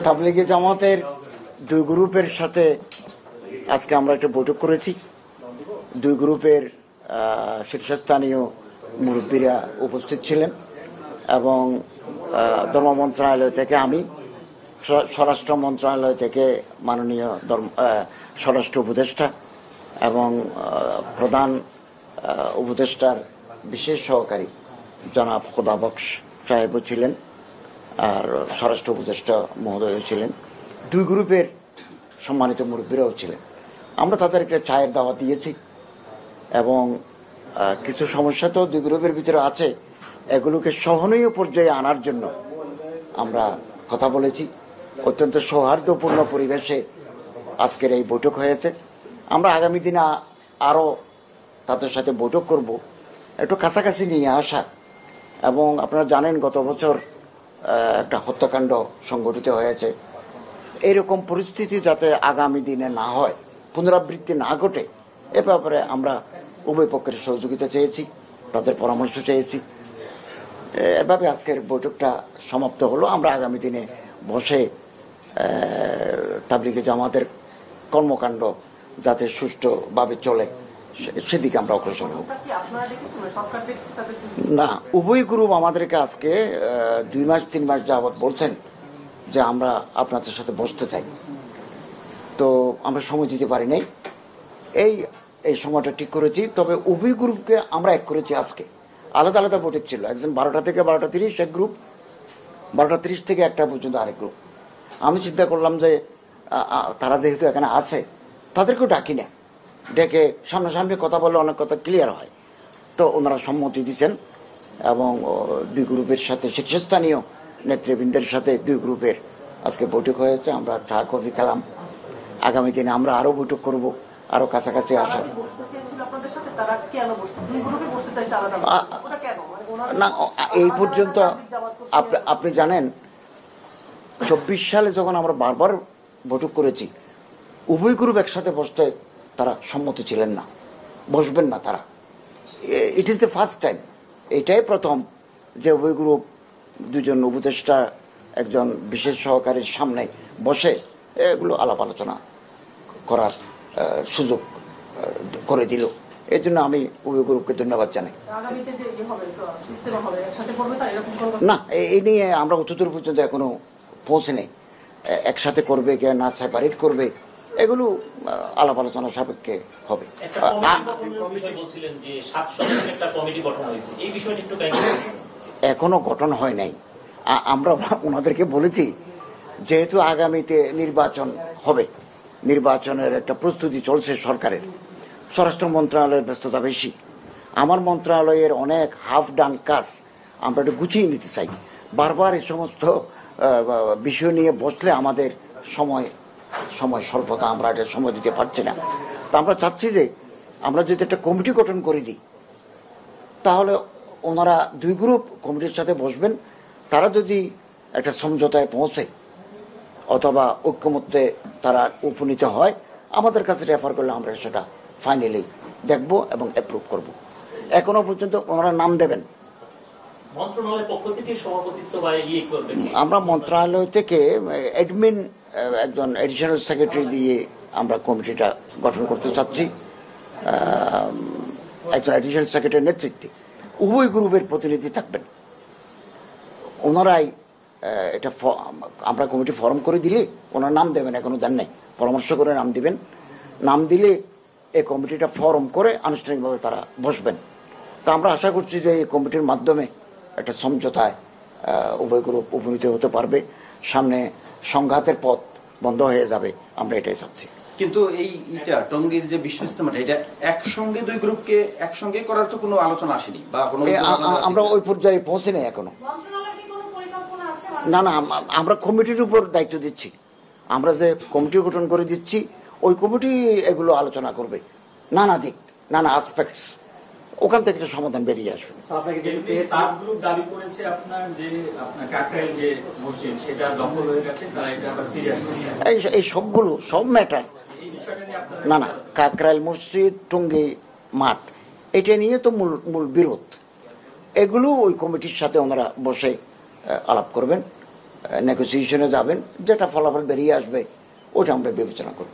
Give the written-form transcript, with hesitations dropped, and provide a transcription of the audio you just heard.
তাবলিগি জামাতের দুই গ্রুপের সাথে আজকে আমরা একটা বৈঠক করেছি। দুই গ্রুপের শীর্ষস্থানীয় মুরব্বীরা উপস্থিত ছিলেন এবং ধর্ম মন্ত্রণালয় থেকে আমি, স্বরাষ্ট্র মন্ত্রণালয় থেকে মাননীয় স্বরাষ্ট্র উপদেষ্টা এবং প্রধান উপদেষ্টার বিশেষ সহকারী জনাব খোদাবক্স সাহেবও ছিলেন, আর স্বরাষ্ট্র উপদেষ্টা মহোদয়ও ছিলেন। দুই গ্রুপের সম্মানিত মুরব্বীরাও ছিলেন। আমরা তাদের একটা চায়ের দাওয়াত দিয়েছি এবং কিছু সমস্যা তো দুই গ্রুপের ভিতরে আছে, এগুলোকে সহনীয় পর্যায়ে আনার জন্য আমরা কথা বলেছি। অত্যন্ত সৌহার্দ্যপূর্ণ পরিবেশে আজকের এই বৈঠক হয়েছে। আমরা আগামী দিনে আরও তাদের সাথে বৈঠক করব, একটু কাছাকাছি নিয়ে আসা। এবং আপনারা জানেন গত বছর একটা হত্যাকাণ্ড সংঘটিত হয়েছে। এইরকম পরিস্থিতি যাতে আগামী দিনে না হয়, পুনরাবৃত্তি না ঘটে, এ ব্যাপারে আমরা উভয় পক্ষের সহযোগিতা চেয়েছি, তাদের পরামর্শ চেয়েছি। এভাবে আজকের বৈঠকটা সমাপ্ত হলো। আমরা আগামী দিনে বসে তাবলিগি জামাতের কর্মকাণ্ড যাতে সুষ্ঠুভাবে চলে সেদিকে আমরা অগ্রসর হব। না, উভয় গ্রুপ আমাদেরকে আজকে 2 মাস 3 মাস যাবৎ বলছেন যে আমরা আপনাদের সাথে বসতে চাই, তো আমরা সময় দিতে পারি নাই। এই সময়টা ঠিক করেছি। তবে উভয় গ্রুপকে আমরা এক করেছি। আজকে আলাদা আলাদা বৈঠক ছিল, একজন 12টা থেকে 12:30 এক গ্রুপ, 12:30 থেকে 1টা পর্যন্ত আরেক গ্রুপ। আমি চিন্তা করলাম যে তারা যেহেতু এখানে আছে তাদেরকেও ডাকি না, ডেকে সামনাসামনি কথা বললে অনেক কথা ক্লিয়ার হয়। তো ওনারা সম্মতি দিচ্ছেন এবং দুই গ্রুপের সাথে শীর্ষস্থানীয় নেতৃবৃন্দের সাথে দুই গ্রুপের আজকে বৈঠক হয়েছে। আমরা চা কফি খেলাম। আগামী দিনে আমরা আরও বৈঠক করব, আরও কাছাকাছি আসার। না, এই পর্যন্ত আপনি জানেন 24 সালে যখন আমরা বারবার বৈঠক করেছি, উভয় গ্রুপ একসাথে বসতে তারা সম্মতি ছিলেন না, বসবেন না তারা। It is the first time, এটাই প্রথম যে উভয় গ্রুপ দুজন উপদেষ্টা একজন বিশেষ সহকারীর সামনে বসে এগুলো আলাপ আলোচনা করার সুযোগ করে দিল। এর জন্য আমি উভয় গ্রুপকে ধন্যবাদ জানাই। না, এই নিয়ে আমরা উচ্চতর পর্যন্ত এখনো পৌঁছে নেই। একসাথে করবে কে না সেপারেট করবে, এগুলো আলাপ আলোচনা সাপেক্ষে হবে। এখনো গঠন হয় নাই। আমরা ওনাদেরকে বলেছি যেহেতু আগামীতে নির্বাচন হবে, নির্বাচনের একটা প্রস্তুতি চলছে সরকারের, স্বরাষ্ট্র মন্ত্রণালয়ের ব্যস্ততা বেশি, আমার মন্ত্রণালয়ের অনেক হাফ ডান কাজ আমরা একটু গুছিয়ে নিতে চাই। বারবার এই সমস্ত বিষয় নিয়ে বসলে আমাদের সময় স্বল্পতা, আমরা এটা সময় দিতে পারছি না। তা আমরা চাচ্ছি যে আমরা যদি একটা কমিটি গঠন করে দিই, তাহলে ওনারা দুই গ্রুপ কমিটির সাথে বসবেন। তারা যদি একটা সমঝোতায় পৌঁছে অথবা ঐক্যমত্যে তারা উপনীত হয়, আমাদের কাছে রেফার করলে আমরা সেটা ফাইনালি দেখব এবং অ্যাপ্রুভ করব। এখনো পর্যন্ত ওনারা নাম দেবেন। আমরা মন্ত্রণালয় থেকে অ্যাডমিন একজন অ্যাডিশনাল সেক্রেটারি দিয়ে আমরা কমিটিটা গঠন করতে চাচ্ছি, একজন অ্যাডিশনাল সেক্রেটারির নেতৃত্বে। উভয় গ্রুপের প্রতিনিধি থাকবেন, ওনারাই এটা আমরা কমিটি ফর্ম করে দিলে ওনার নাম দেবেন, এখনো দেন নাই, পরামর্শ করে নাম দিবেন। নাম দিলে এই কমিটিটা ফর্ম করে আনুষ্ঠানিকভাবে তারা বসবেন। তা আমরা আশা করছি যে এই কমিটির মাধ্যমে একটা সমঝোতায় উভয় গ্রুপ উপনীত হতে পারবে, সামনে সংঘাতের পথ বন্ধ হয়ে যাবে, আমরা এটাই চাচ্ছি। কিন্তু এইটা টঙ্গীর যে বিশ্ব ইজতেমাটা, এটা একসঙ্গে দুই গ্রুপকে একসঙ্গে করার তো কোনো আলোচনা আসেনি বা কোনো, আমরা ওই পর্যায়ে পৌঁছে নেই এখনো। না, আমরা কমিটির উপর দায়িত্ব দিচ্ছি। আমরা যে কমিটি গঠন করে দিচ্ছি, ওই কমিটি এগুলো আলোচনা করবে, নানা দিক, নানা আসপেক্টস, ওখান থেকে একটা সমাধান বেরিয়ে আসবে। এই সবগুলো সব ম্যাটার না, কাকরাইল মসজিদ, টঙ্গী মাঠ, এটা নিয়ে তো মূল বিরোধ। এগুলো ওই কমিটির সাথে ওনারা বসে আলাপ করবেন নেগোসিয়েশনে যাবেন, যেটা ফলাফল বেরিয়ে আসবে ওটা আমরা বিবেচনা করব।